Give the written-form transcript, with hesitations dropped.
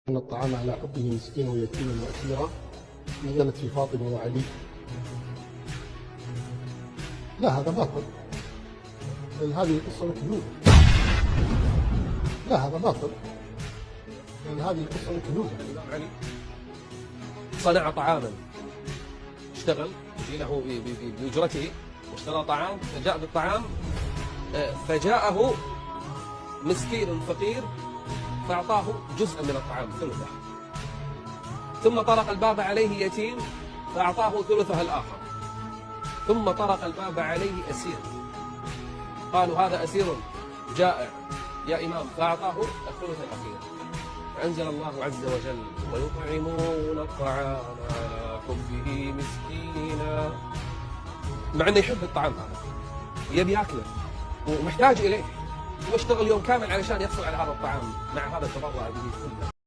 أن الطعام على حبه مسكينا ويتيما وأسيرا نزلت في فاطمة وعلي. لا هذا باطل، بل هذه قصة مكذوبة. لا هذا باطل، بل هذه قصة مكذوبة. علي صنع طعاما، اشتغل له بأجرته واشترى طعام، فجاء بالطعام فجاءه مسكين فقير فأعطاه جزءا من الطعام ثلثه، ثم طرق الباب عليه يتيم فأعطاه ثلثه الآخر، ثم طرق الباب عليه أسير، قالوا هذا أسير جائع يا إمام، فأعطاه الثلث الأخير. فأنزل الله عز وجل: ويطعمون الطعام على حبه مسكينا، مع أنه يحب الطعام هذا، يبي ياكله ومحتاج إليه، واشتغل يوم كامل علشان يحصل على هذا الطعام مع هذا التبرع به كله.